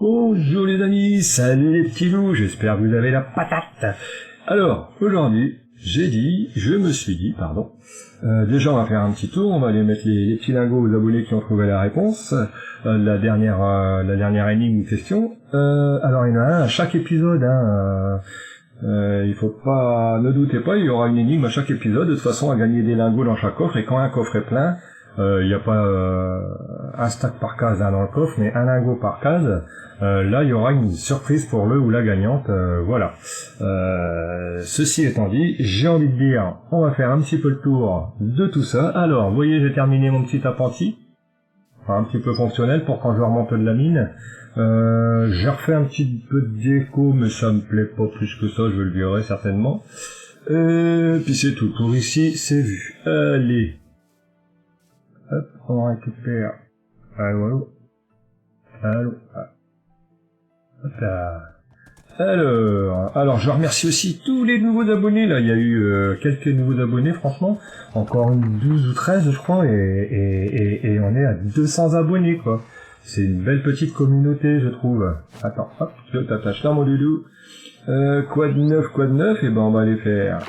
Bonjour les amis, salut les petits loups, j'espère que vous avez la patate. Alors, aujourd'hui, je me suis dit, déjà on va faire un petit tour, on va aller mettre les petits lingots aux abonnés qui ont trouvé la réponse, la dernière énigme ou question. Alors il y en a un à chaque épisode, il faut pas, ne doutez pas, il y aura une énigme à chaque épisode, de toute façon à gagner des lingots dans chaque coffre, et quand un coffre est plein, il n'y a pas un stack par case dans le coffre, mais un lingot par case. Là, il y aura une surprise pour le ou la gagnante. Voilà. Ceci étant dit, j'ai envie de dire, on va faire un petit peu le tour de tout ça. Alors, vous voyez, j'ai terminé mon petit appentis, un petit peu fonctionnel pour quand je remonte de la mine. J'ai refait un petit peu de déco, mais ça me plaît pas plus que ça, je le verrai certainement. Puis c'est tout. Pour ici, c'est vu. Allez. Hop, on récupère. Allô. Hop là. Alors, je remercie aussi tous les nouveaux abonnés. Là, il y a eu quelques nouveaux abonnés, franchement. Encore une 12 ou 13, je crois, et on est à 200 abonnés, quoi. C'est une belle petite communauté, je trouve. Attends, hop, je t'attache là, mon doudou. Quoi de neuf, et ben on va aller faire.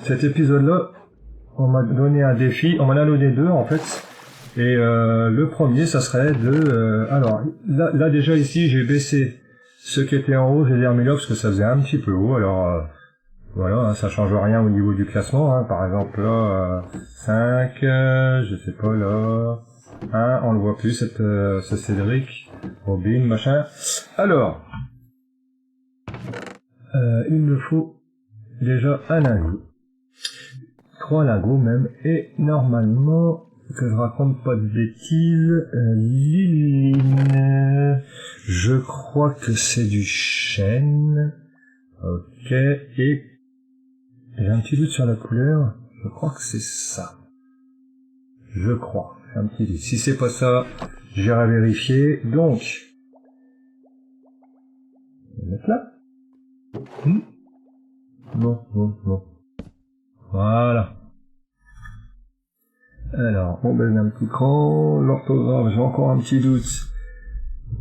Cet épisode-là, on m'a donné un défi, on m'en a donné deux, en fait. Et le premier, ça serait de... alors, là déjà ici, j'ai baissé ce qui était en haut, j'ai remis là parce que ça faisait un petit peu haut. Alors, voilà, ça change rien au niveau du classement. Par exemple, là, 5, je sais pas, là... 1, on le voit plus, ce Cédric, Robin, machin. Alors, il me faut déjà un lingot. 3 lingots même, et normalement... que je raconte pas de bêtises, Liline, je crois que c'est du chêne, ok, et j'ai un petit doute sur la couleur, je crois que c'est ça, j'ai un petit doute, si c'est pas ça, j'irai vérifier, donc, on va mettre là, non, voilà. Alors, on met un petit cran, l'orthographe, j'ai encore un petit doute,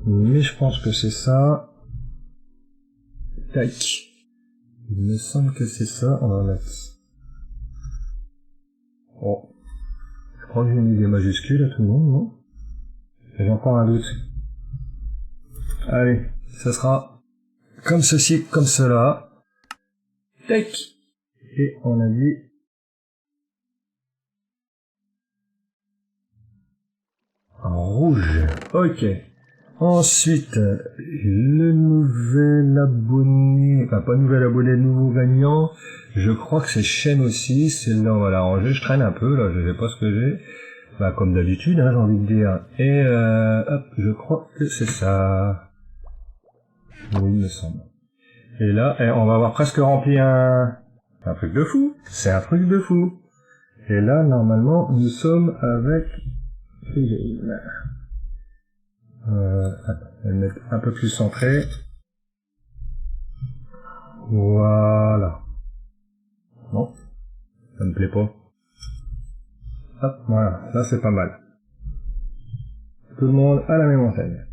mais je pense que c'est ça. Tac. Il me semble que c'est ça, on va mettre. Oh. Je crois que j'ai mis des majuscules à tout le monde, non? J'ai encore un doute. Allez, ça sera comme ceci, comme cela. Tac. Et on a dit... en rouge. Ok. Ensuite, le nouvel abonné, enfin pas nouvel abonné, nouveau gagnant, je crois que c'est chaîne aussi, c'est là on va l'arranger, je traîne un peu là, je sais pas ce que j'ai, comme d'habitude, j'ai envie de dire, et hop, je crois que c'est ça, oui il me semble. Et là, on va avoir presque rempli un truc de fou, c'est un truc de fou, et là normalement nous sommes avec... attends, je vais le mettre un peu plus centré. Voilà. Bon, ça me plaît pas. Hop, voilà, là c'est pas mal. Tout le monde à la même enseigne.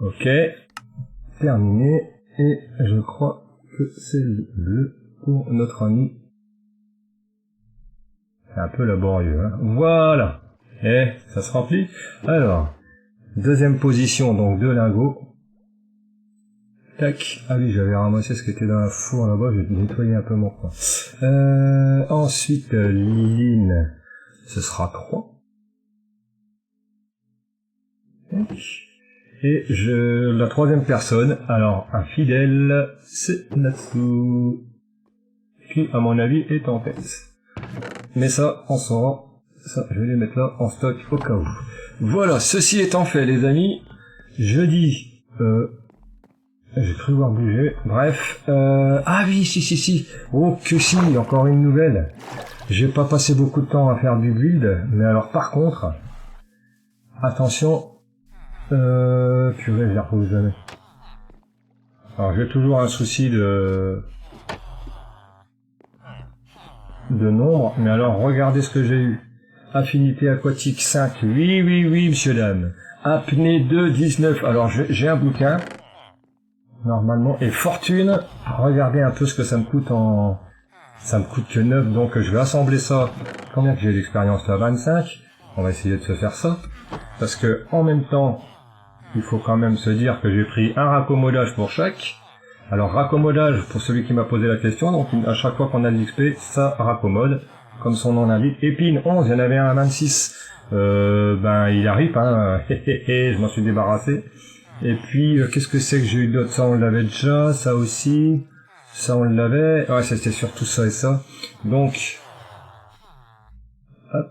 Ok, terminé. Et je crois que c'est le bleu pour notre ami. C'est un peu laborieux, hein. Voilà. Et ça se remplit. Alors, deuxième position, donc 2 lingots. Tac. Ah oui, j'avais ramassé ce qui était dans la four là-bas, j'ai nettoyé un peu mon coin. Ensuite, Liline, ce sera 3. Et la troisième personne, alors un fidèle, c'est Natsu, qui à mon avis est en tête. Mais ça, on saura. Ça, je vais les mettre là en stock au cas où. Voilà, ceci étant fait, les amis, jeudi, j'ai cru voir bouger, bref, ah oui, si, oh que si, encore une nouvelle, j'ai pas passé beaucoup de temps à faire du build, mais alors par contre, attention, purée, je les retrouve jamais. Alors j'ai toujours un souci de nombre, mais alors regardez ce que j'ai eu. Affinité aquatique 5, oui, monsieur dame. Apnée 2, 19. Alors j'ai un bouquin, normalement, et fortune, regardez un peu ce que ça me coûte en... Ça me coûte que 9, donc je vais assembler ça. Combien que j'ai d'expérience là? 25. On va essayer de se faire ça. Parce que en même temps, il faut quand même se dire que j'ai pris un raccommodage pour chaque. Alors raccommodage, pour celui qui m'a posé la question, donc à chaque fois qu'on a de l'XP, ça raccommode, comme son nom l'indique. Épine 11, il y en avait un à 26. Ben il arrive, hein. Je m'en suis débarrassé. Et puis, qu'est-ce que c'est que j'ai eu d'autre? Ça, on l'avait déjà, ça aussi. Ça, on l'avait. Ouais, c'était surtout ça et ça. Donc, hop.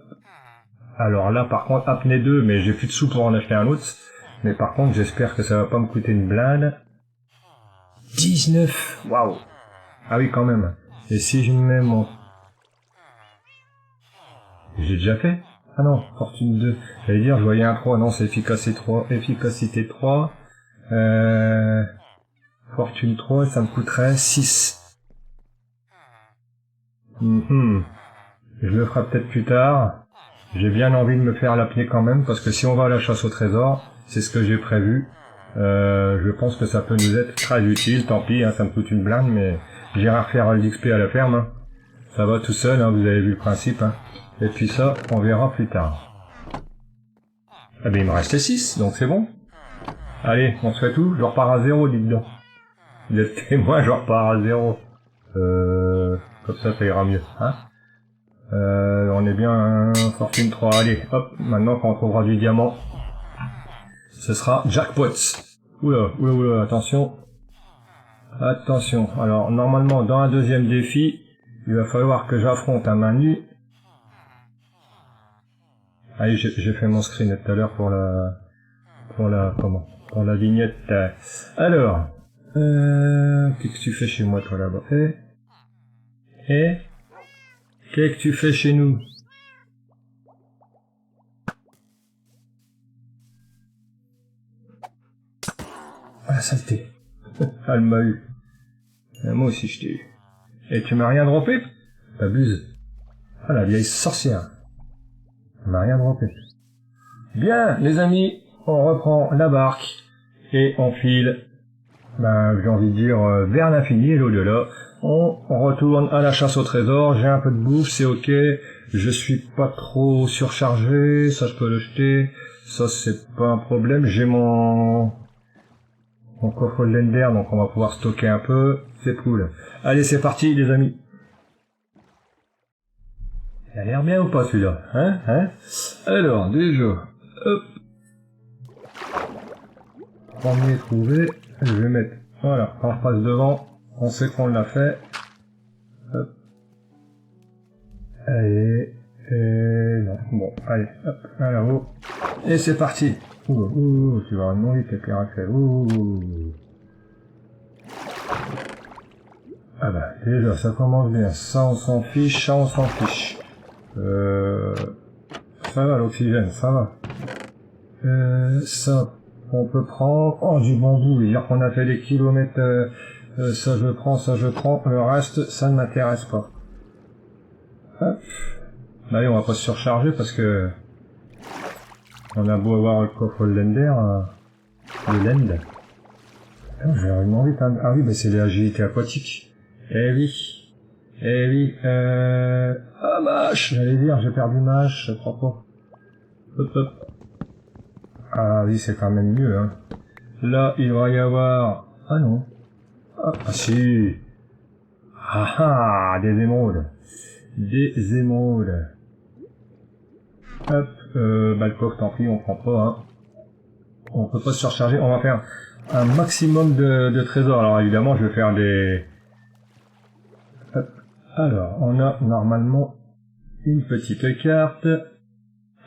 Alors là, par contre, apnée 2, mais j'ai plus de sous pour en acheter un autre. Mais par contre, j'espère que ça va pas me coûter une blinde. 19. Waouh. Ah oui, quand même. Et si je mets mon... J'ai déjà fait? Ah non, fortune 2. J'allais dire, je voyais un 3. Non, c'est efficacité 3. Efficacité 3. Fortune 3, ça me coûterait 6. Je le ferai peut-être plus tard. J'ai bien envie de me faire l'apnée quand même, parce que si on va à la chasse au trésor, c'est ce que j'ai prévu. Je pense que ça peut nous être très utile, tant pis, hein, ça me coûte une blinde, mais j'irai refaire l'XP à la ferme. Hein. Ça va tout seul, hein, vous avez vu le principe. Hein. Et puis ça, on verra plus tard. Ah ben il me restait 6, donc c'est bon. Allez, on se fait tout, je repars à 0, dites donc. Vous êtes témoin, je repars à 0. Comme ça ira mieux. Hein. On est bien fortune 3. Allez, hop, maintenant quand on trouvera du diamant, ce sera jackpot. Oula, oula, oula, attention. Attention. Alors, normalement, dans un deuxième défi, il va falloir que j'affronte à main nue. Allez, j'ai fait mon screen tout à l'heure pour la vignette. Alors, qu'est-ce que tu fais chez moi, toi, là-bas? Qu'est-ce que tu fais chez nous? Ah, la saleté. Elle m'a eu. Moi aussi, je t'ai eu. Et tu m'as rien droppé? T'abuses. Ah, la vieille sorcière. Elle m'a rien droppé. Bien, les amis, on reprend la barque et on file, j'ai envie de dire, vers l'infini et l'au-delà. On retourne à la chasse au trésor, j'ai un peu de bouffe, c'est ok, je suis pas trop surchargé, ça je peux le jeter, ça c'est pas un problème, j'ai mon coffre de l'Ender, donc on va pouvoir stocker un peu, c'est cool. Allez, c'est parti les amis. Il a l'air bien ou pas celui-là, hein? Alors, déjà, hop. Premier trouvé, je vais mettre, voilà, en face devant, on sait qu'on l'a fait. Hop. Allez, et non, bon, allez, hop, à là-haut. Et c'est parti. Tu vas vraiment vite avec les raclés. Ah bah, déjà, ça commence bien. Ça, on s'en fiche, ça, on s'en fiche. Ça va, l'oxygène, ça va. Ça, on peut prendre... Oh, du bambou, dire qu'on a fait des kilomètres... ça je prends, le reste, ça ne m'intéresse pas. Hop. Bah oui, on va pas se surcharger parce que... On a beau avoir le coffre de l'Ender, de l'End. J'ai vraiment envie de... Ah oui, mais c'est l'agilité aquatique. Eh oui. Ah, mâche, j'allais dire, j'ai perdu mâche, je crois pas. Hop. Ah oui, c'est quand même mieux, hein. Là, il va y avoir... Ah non. Ah si. Des émeraudes. Des émeraudes. Hop, le coffre, tant pis, on prend pas, hein. On peut pas se surcharger, on va faire un maximum de trésors. Alors évidemment, je vais faire des... Hop. Alors, on a normalement une petite carte.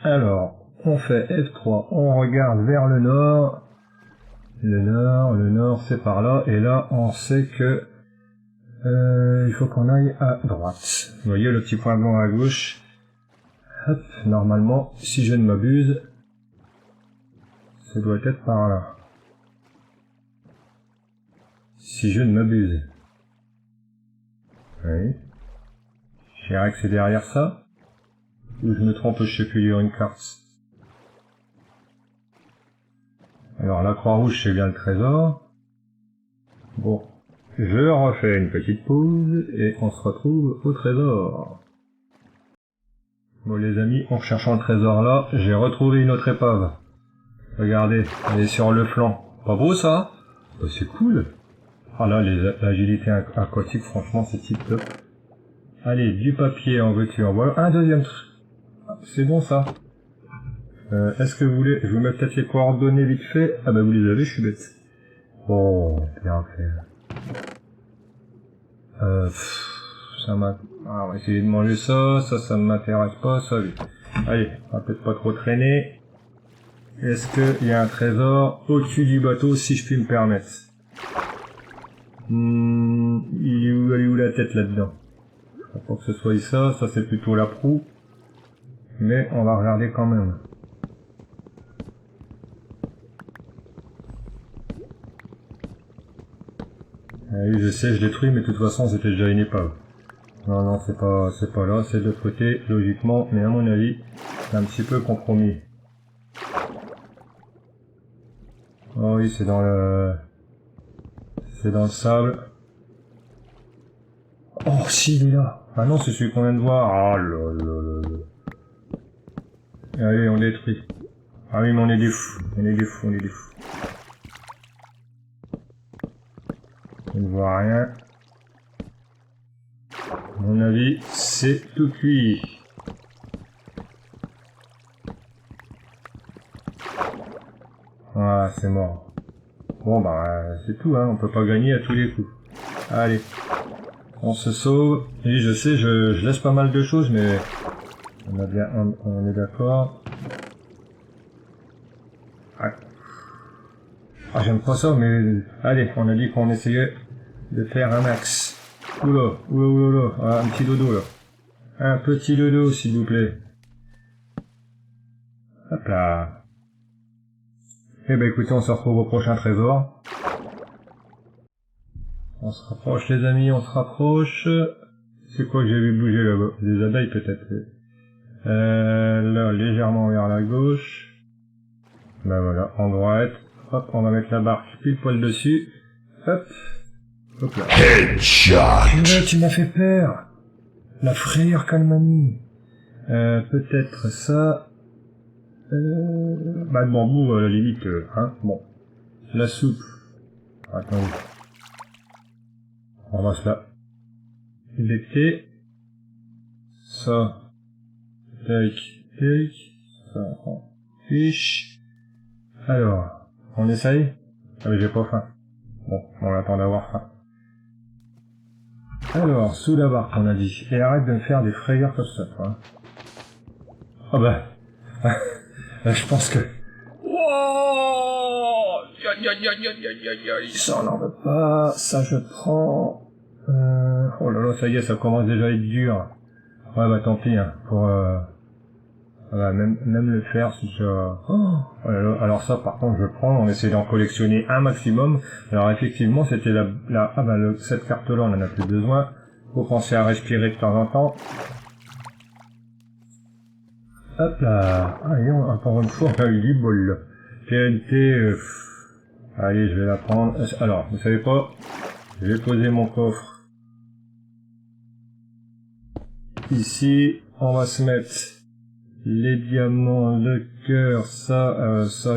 Alors, on fait F3, on regarde vers le nord. Le nord, c'est par là. Et là, on sait que il faut qu'on aille à droite. Vous voyez le petit point blanc à gauche. Hop, normalement, si je ne m'abuse, ça doit être par là. Si je ne m'abuse. Oui. Je dirais que c'est derrière ça. Ou je me trompe, je sais plus lire une carte. Alors la Croix-Rouge, c'est bien le trésor. Bon, je refais une petite pause et on se retrouve au trésor. Bon les amis, en cherchant le trésor là, j'ai retrouvé une autre épave. Regardez, elle est sur le flanc. Pas beau ça? Bah, c'est cool. Ah là, l'agilité aquatique, franchement, c'est tip top. Allez, du papier en veux-tu, en voilà. Un deuxième truc. C'est bon ça. Est-ce que vous voulez... Je vous mets peut-être les coordonnées vite fait. Ah bah vous les avez, je suis bête. Oh, bien fait. Ça m'a... Ah, on va essayer de manger ça. Ça ne m'intéresse pas, ça, oui. Allez, on va peut-être pas trop traîner. Est-ce qu'il y a un trésor au-dessus du bateau, si je puis me permettre? Elle est où la tête là-dedans? Je crois pas que ce soit ça c'est plutôt la proue. Mais on va regarder quand même. Oui, je sais, je détruis, mais de toute façon c'était déjà une épave. Non, c'est pas là, c'est de l'autre côté, logiquement, mais à mon avis, c'est un petit peu compromis. Oh oui, c'est dans le sable. Oh, si, il est là. Ah non, c'est celui qu'on vient de voir. Ah là là là là. Allez, on détruit. Ah oui, mais on est des fous. On est des fous. On ne voit rien. À mon avis, c'est tout cuit. Ah, c'est mort. Bon, bah, c'est tout, hein. On peut pas gagner à tous les coups. Allez. On se sauve. Et je sais, je laisse pas mal de choses, mais on est d'accord. Ah, j'aime pas ça, mais allez, on a dit qu'on essayait de faire un max. Oula, ah, un petit dodo là. Un petit dodo, s'il vous plaît. Hop là. Eh ben écoutez, on se retrouve au prochain trésor. On se rapproche les amis, on se rapproche. C'est quoi que j'ai vu bouger là-bas? Des abeilles peut-être. Là, légèrement vers la gauche. Ben voilà, en droite. Hop, on va mettre la barre pile poil dessus. Hop. Hop là. Headshot. Mais tu m'as fait peur. La frayeur Calmani. Peut-être ça. Bah le bambou à la limite, hein. Bon. La soupe. Attendez. On va se la détecter. Ça. Tac. Ça, on fiche. Alors, on essaye? Ah mais j'ai pas faim. Bon, on attend d'avoir faim. Alors, sous la barre qu'on a dit. Et arrête de me faire des frayeurs comme ça, toi. Ah bah. Je pense que... Wow, ça on n'en veut pas. Ça je prends... Oh là là, ça y est, ça commence déjà à être dur. Ouais bah tant pis, hein. Pour... Voilà, même le fer, c'est déjà... Oh là là. Alors ça par contre je prends, on essaie d'en collectionner un maximum. Alors effectivement c'était cette carte là on en a plus besoin. Faut penser à respirer de temps en temps. Hop là. Allez, encore une fois on a eu du bol. TNT, allez je vais la prendre. Alors vous savez pas, je vais poser mon coffre ici. On va se mettre les diamants, le cœur, ça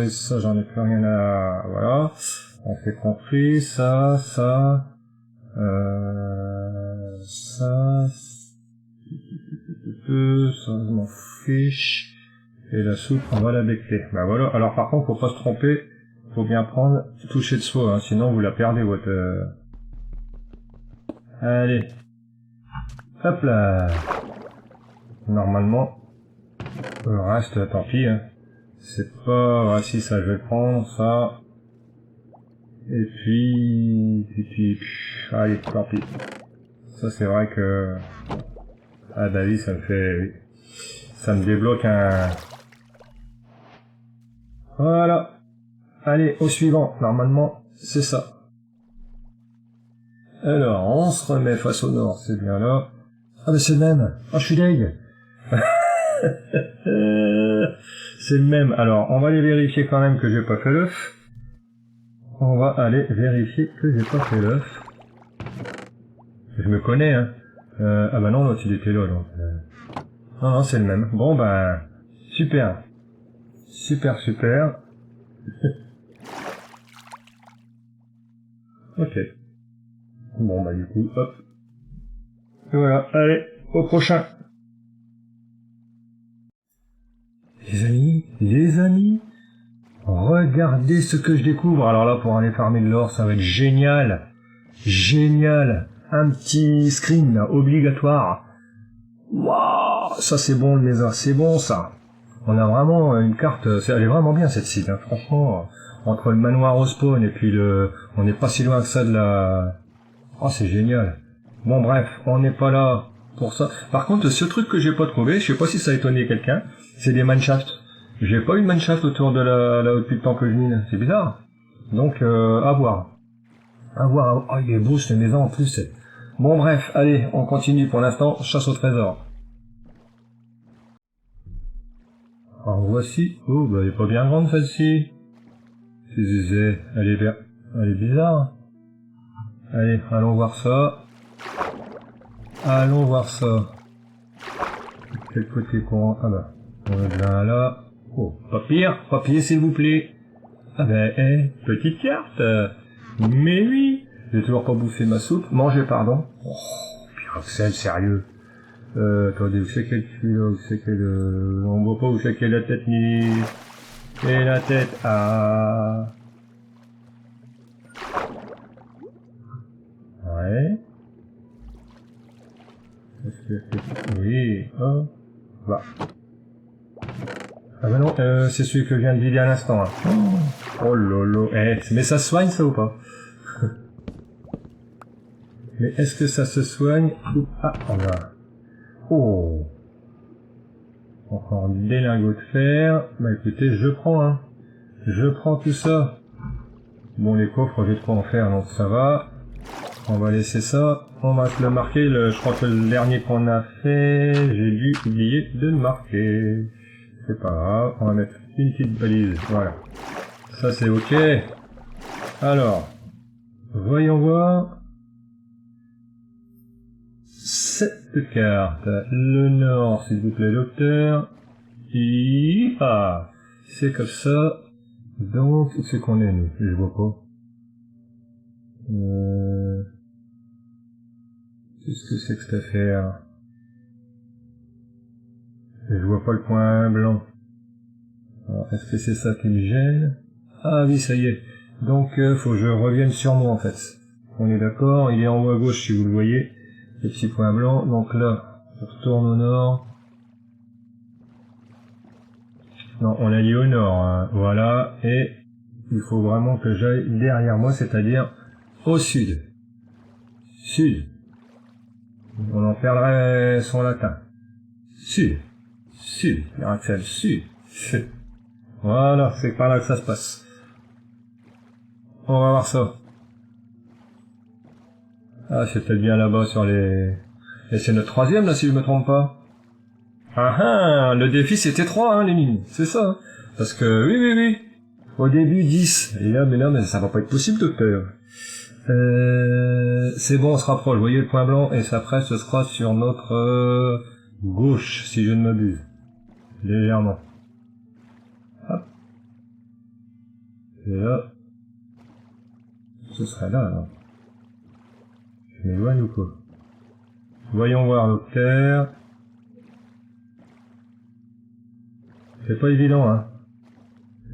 et ça, j'en ai plus rien à... Voilà, on s'est compris, ça, je m'en fiche, et la soupe, on va la becter. Bah voilà, alors par contre, faut pas se tromper, faut bien prendre, toucher de soi, hein, sinon vous la perdez, votre... Allez, hop là, normalement, le reste, tant pis, hein. C'est pas... Ah si, ça je vais le prendre, ça. Et puis... Allez, tant pis. Ça c'est vrai que... Ah bah oui, ça me fait... Ça me débloque un... Voilà. Allez, au suivant. Normalement, c'est ça. Alors, on se remet face au nord, c'est bien là. Ah bah c'est le même. Ah, je suis deg. C'est le même. Alors, on va aller vérifier quand même que j'ai pas fait l'œuf. on va aller vérifier que j'ai pas fait l'œuf. Je me connais, hein. Ah bah non, l'autre il était là, donc... Non, non, c'est le même. Bon, bah... Super. Super, super. Ok. Bon, bah du coup, hop. Et voilà, allez, au prochain. Les amis, regardez ce que je découvre. Alors là, pour aller farmer de l'or, ça va être génial. Génial. Un petit screen là, obligatoire. Waouh, ça c'est bon le Nether, c'est bon ça. On a vraiment une carte, elle est vraiment bien cette site, hein. Franchement, entre le manoir au spawn et puis on n'est pas si loin que ça de la... Oh, c'est génial. Bon bref, on n'est pas là pour ça. Par contre, ce truc que j'ai pas trouvé, je sais pas si ça a étonné quelqu'un, c'est des manshafts. J'ai pas eu de manshaft autour de là depuis le temps que je mine, c'est bizarre. Donc, à voir. À voir, oh, il est beau cette maison en plus. Bon bref, allez, on continue pour l'instant, chasse au trésor. Alors voici, oh bah elle est pas bien grande celle-ci. Elle est bizarre. Allez, allons voir ça. Allons voir ça. Quel côté courant? Ah bah, on est bien là. Oh, papier s'il vous plaît. Ah ben, petite carte. Mais oui, j'ai toujours pas bouffé ma soupe. Manger, pardon. Oh, Pyroxène, sérieux. Attendez, où c'est qu'elle fuit là? Où c'est qu'elle... on voit pas où c'est qu'elle a la tête ni... Et la tête, ah... Ouais. Oui, oh. Bah. Ah bah non, c'est celui que je viens de vider à l'instant. Hein. Oh lolo. Mais ça se soigne ça ou pas? Mais est-ce que ça se soigne ou... Ah, on a... Oh. Encore des lingots de fer. Bah écoutez, je prends, hein. Je prends tout ça. Bon, les coffres, j'ai de quoi en faire, donc ça va. On va laisser ça. On va se le marquer. Je crois que le dernier qu'on a fait, j'ai dû oublier de le marquer. C'est pas grave. On va mettre une petite balise. Voilà. Ça, c'est ok. Alors, voyons voir. Cette carte. Le nord, s'il vous plaît, docteur. Ah, c'est comme ça. Donc, où c'est qu'on est, nous? Je vois pas. Qu'est-ce que c'est que cette affaire? Je vois pas le point blanc. Alors, est-ce que c'est ça qui me gêne? Ah oui, ça y est. Donc, faut que je revienne sur moi, en fait. On est d'accord, il est en haut à gauche, si vous le voyez. Le petit point blanc. Donc là, je retourne au nord. Non, on a dit au nord, hein. Voilà. Et il faut vraiment que j'aille derrière moi, c'est-à-dire au sud. Sud. On en perdrait son latin. Sud. Sud. Axel, sud. Sud. Voilà, c'est par là que ça se passe. On va voir ça. Ah, c'est peut-être bien là-bas sur les... Et c'est notre troisième, là, si je me trompe pas. Ah ah, le défi c'était 3, hein, les mines. C'est ça. Parce que, oui. Au début, 10. Et là, mais ça va pas être possible, docteur. C'est bon, on se rapproche. Vous voyez le point blanc, et ça après, ce sera sur notre gauche, si je ne m'abuse. Légèrement. Hop. Et là, ce serait là, alors. Je m'éloigne ou quoi? Voyons voir, docteur. C'est pas évident, hein.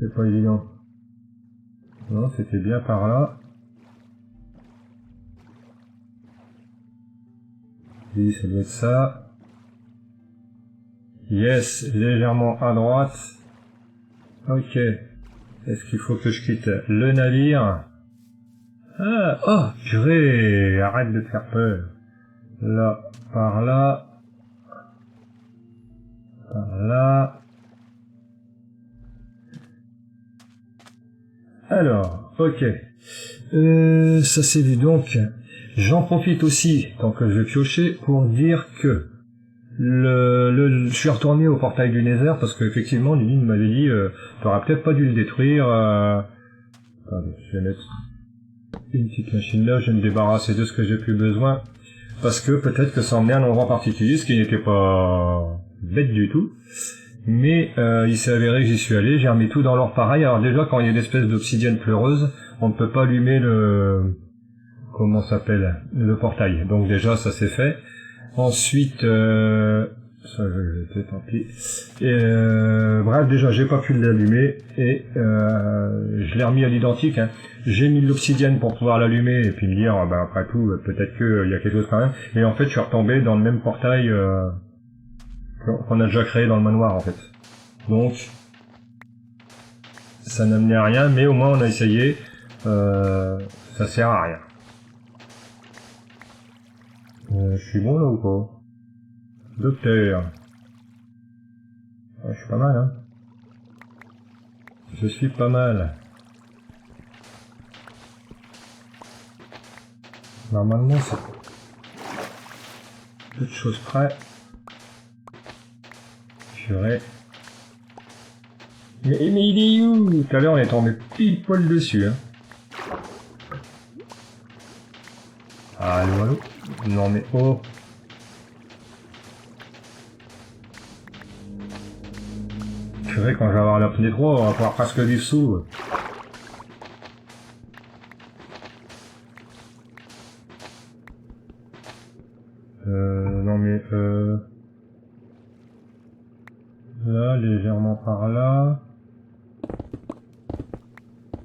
C'est pas évident. Non, c'était bien par là. Oui, ça doit être ça. Yes, légèrement à droite. Ok. Est-ce qu'il faut que je quitte le navire? Ah, oh, purée, arrête de te faire peur. Là, par là. Par là. Alors, ok. Ça c'est vu. Donc, j'en profite aussi, tant que je vais piocher, pour dire que je suis retourné au portail du Nether parce qu'effectivement, Lily m'avait dit, t'aurais peut-être pas dû le détruire. Attendez, je vais mettre une petite machine là, je vais me débarrasser de ce que j'ai plus besoin. Parce que peut-être que ça emmenait à un endroit particulier, ce qui n'était pas bête du tout. Mais il s'est avéré que j'y suis allé, j'ai remis tout dans l'ordre pareil. Alors déjà, quand il y a une espèce d'obsidienne pleureuse, on ne peut pas allumer le... comment ça s'appelle, le portail. Donc déjà, ça c'est fait. Ensuite, ça je vais tant pis. Et bref, déjà, j'ai pas pu l'allumer et je l'ai remis à l'identique. Hein. J'ai mis de l'obsidienne pour pouvoir l'allumer et puis me dire, bah, après tout, peut-être qu'il y a quelque chose quand même. Et en fait, je suis retombé dans le même portail qu'on a déjà créé dans le manoir, en fait. Donc, ça n'amenait à rien, mais au moins on a essayé. Ça sert à rien. Je suis bon là ou pas? Docteur. Je suis pas mal, hein. Je suis pas mal. Normalement, c'est peu de choses près. J'aurais... Mais il est où? Tout à l'heure, on est tombé pile poil dessus, hein. Allô, allô? Non mais oh! C'est vrai, quand je vais avoir la pneu 3, on va pouvoir presque vivre sous. Non mais là, légèrement par là.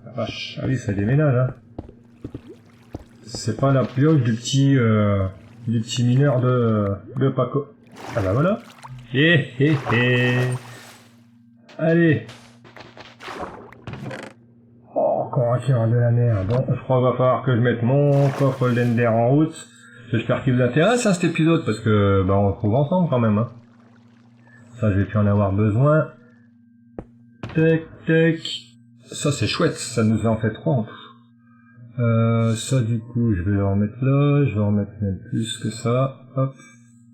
Ah, vache, ah oui, ça déménage, hein. C'est pas la pioche du petit mineur de Paco. Ah bah voilà. Allez. Oh, encore un tir de la merde. Bon, je crois qu'il va falloir que je mette mon coffre Lender en route. J'espère qu'il vous intéresse, hein, cet épisode, parce que bah on le trouve ensemble quand même, hein. Ça, je vais plus en avoir besoin. Tac, tac. Ça, c'est chouette. Ça nous en fait 3 en tout. Ça, du coup, je vais le remettre là. Je vais en remettre même plus que ça. Hop.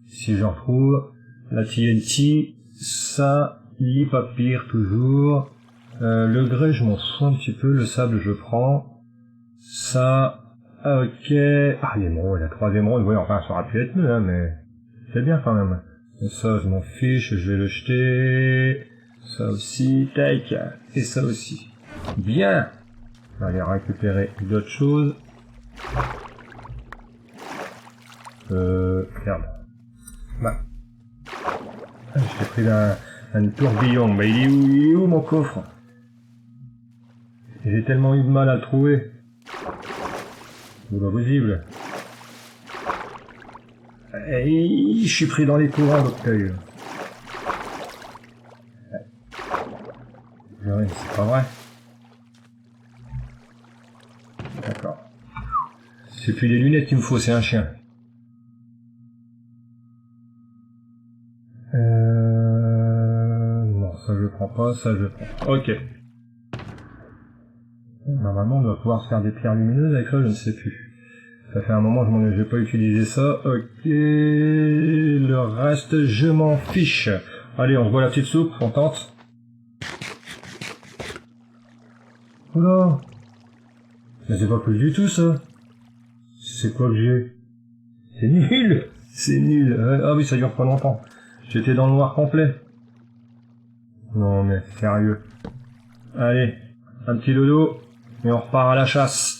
Si j'en trouve. La TNT. Ça. L'hypapire, toujours. Le grès, je m'en fous un petit peu. Le sable, je prends. Ça. Ok. Ah, l'émeraude, la 3 émeraudes. Oui, enfin, ça aurait pu être mieux, hein, mais c'est bien quand même. Et ça, je m'en fiche. Je vais le jeter. Ça aussi. Tac. Et ça aussi. Bien. On va aller récupérer d'autres choses. Merde. Bah. Je t'ai pris un tourbillon. Bah, il est où mon coffre? J'ai tellement eu de mal à le trouver. C'est pas possible. Et je suis pris dans les courants d'Octeuil. Ouais, c'est pas vrai. D'accord. C'est plus les lunettes qu'il me faut, c'est un chien. Non, ça je prends pas, ça je prends. Ok. Normalement, on doit pouvoir se faire des pierres lumineuses avec ça, je ne sais plus. Ça fait un moment que je n'ai pas utilisé ça. Ok. Le reste, je m'en fiche. Allez, on se boit la petite soupe, on tente. Oula. Mais c'est pas plus du tout, ça. C'est quoi que j'ai? C'est nul. C'est nul. Ah oui, ça dure pas longtemps. J'étais dans le noir complet. Non, mais sérieux. Allez, un petit dodo, et on repart à la chasse.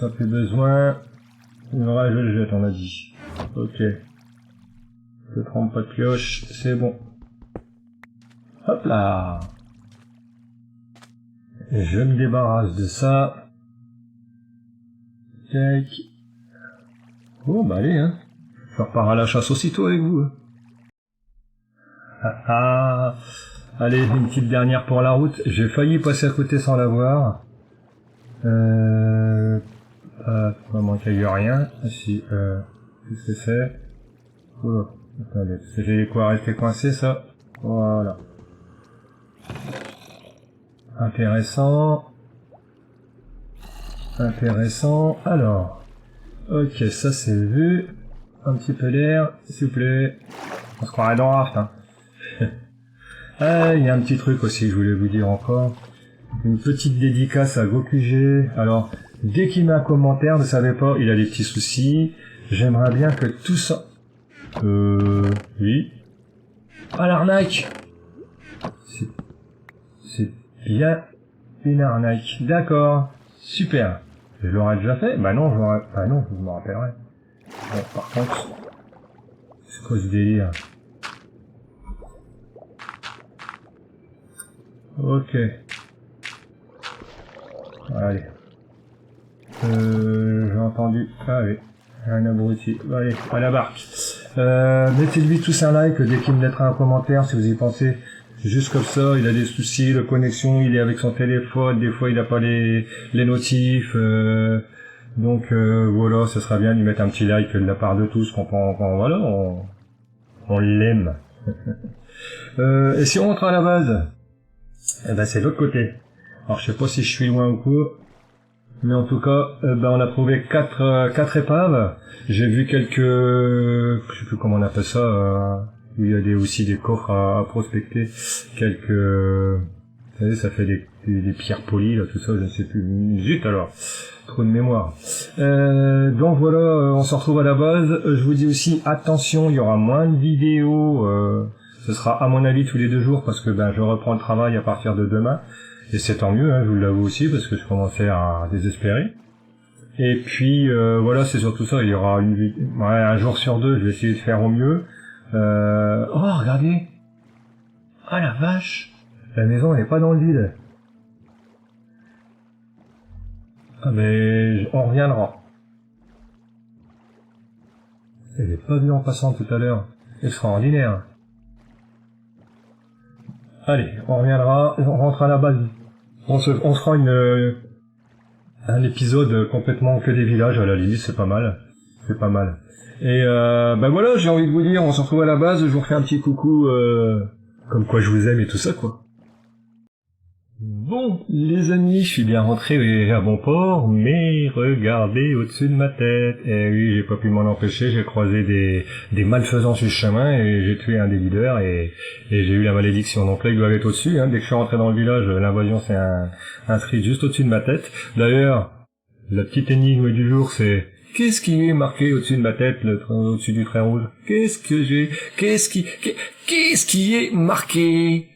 Ça plus besoin. Le reste, je le jette, on a dit. Ok. Je trempe pas de pioche, c'est bon. Hop là. Je me débarrasse de ça. Tac. Oh, bah allez, hein. Je repars à la chasse aussitôt avec vous. Ah, ah. Allez, une petite dernière pour la route. J'ai failli passer à côté sans la voir. Vraiment qu'il n'y a eu rien. Ah, si, qu'est-ce que c'est? Oh, attendez, j'ai quoi rester coincé, ça? Voilà. Intéressant. Intéressant. Alors. Ok, ça c'est vu. Un petit peu d'air, s'il vous plaît. On se croirait dans Raft, hein. Ah, il y a un petit truc aussi, je voulais vous dire encore. Une petite dédicace à GoQG. Alors, dès qu'il met un commentaire, ne savez pas, il a des petits soucis. J'aimerais bien que tout ça... Oui. Ah, l'arnaque! C'est bien une arnaque. D'accord. Super. Je l'aurais déjà fait? Bah non, je me rappellerai. Bon, par contre... C'est quoi ce délire? Ok. Allez. J'ai entendu. Ah oui. Un abruti. Allez, à la barque. Mettez-lui tous un like dès qu'il me mettra un commentaire si vous y pensez. Juste comme ça, il a des soucis de connexion, il est avec son téléphone, des fois il n'a pas les notifs. Donc voilà, ce sera bien de lui mettre un petit like de la part de tous, voilà, on l'aime. Et si on rentre à la base, eh ben c'est l'autre côté. Alors je sais pas si je suis loin ou quoi, mais en tout cas, on a trouvé quatre épaves. J'ai vu quelques, je sais plus comment on appelle ça, il y a aussi des coffres à prospecter, vous savez, ça fait des pierres polies là, tout ça, je ne sais plus. Zut alors, trop de mémoire. Donc voilà, on se retrouve à la base. Je vous dis aussi attention, il y aura moins de vidéos. Ce sera à mon avis tous les 2 jours parce que je reprends le travail à partir de demain. Et c'est tant mieux, hein, je vous l'avoue aussi, parce que je commençais à désespérer. Et puis voilà, c'est surtout ça, il y aura un jour sur 2, je vais essayer de faire au mieux. Oh, regardez! Ah la vache! La maison elle est pas dans le vide. Ah mais on reviendra. Je l'ai pas vu en passant tout à l'heure. Extraordinaire. Allez, on reviendra, on rentre à la base. On se fera un épisode complètement que des villages à la limite, c'est pas mal. C'est pas mal. Et voilà, j'ai envie de vous dire, on se retrouve à la base, je vous refais un petit coucou, comme quoi je vous aime et tout ça, quoi. Bon, les amis, je suis bien rentré à bon port, mais regardez au-dessus de ma tête. Eh oui, j'ai pas pu m'en empêcher, j'ai croisé des malfaisants sur le chemin et j'ai tué un des leaders et j'ai eu la malédiction. Donc là, ils doivent être au-dessus, hein. Dès que je suis rentré dans le village, l'invasion c'est un street juste au-dessus de ma tête. D'ailleurs, la petite énigme du jour c'est... Qu'est-ce qui est marqué au-dessus de ma tête, au-dessus du trait rouge? Qu'est-ce qui est marqué?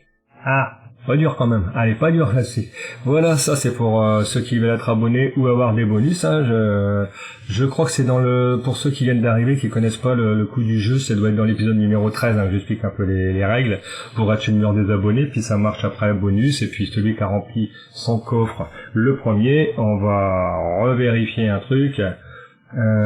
Ah, pas dur quand même. Allez, pas dur là-dessus. Voilà, ça c'est pour ceux qui veulent être abonnés ou avoir des bonus. Hein. Je crois que c'est pour ceux qui viennent d'arriver, qui connaissent pas le coup du jeu, ça doit être dans l'épisode numéro 13. Hein, j'explique un peu les règles pour être une des abonnés, puis ça marche après bonus. Et puis celui qui a rempli son coffre le premier, on va revérifier un truc.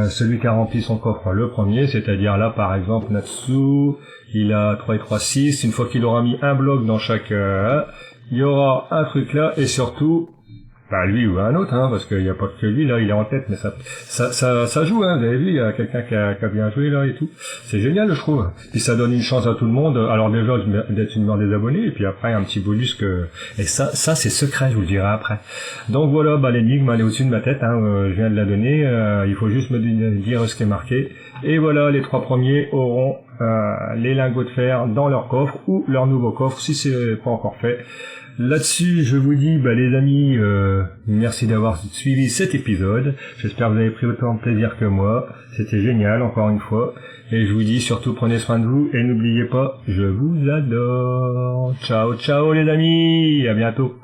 Celui qui a rempli son coffre le premier, c'est-à-dire là par exemple Natsu, il a 3 et 3, 6, une fois qu'il aura mis un bloc dans chaque, il y aura un truc là, et surtout, lui ou un autre, hein, parce qu'il n'y a pas que lui, là, il est en tête, mais ça joue, hein, vous avez vu, il y a quelqu'un qui a bien joué, là, et tout. C'est génial, je trouve. Puis ça donne une chance à tout le monde, alors déjà, d'être une des abonnés, et puis après, un petit bonus et ça, c'est secret, je vous le dirai après. Donc voilà, l'énigme, elle est au-dessus de ma tête, hein, je viens de la donner, il faut juste me dire ce qui est marqué. Et voilà, les 3 premiers auront, les lingots de fer dans leur coffre, ou leur nouveau coffre, si c'est pas encore fait. Là-dessus, je vous dis, les amis, merci d'avoir suivi cet épisode. J'espère que vous avez pris autant de plaisir que moi. C'était génial, encore une fois. Et je vous dis, surtout, prenez soin de vous. Et n'oubliez pas, je vous adore. Ciao, ciao les amis. À bientôt.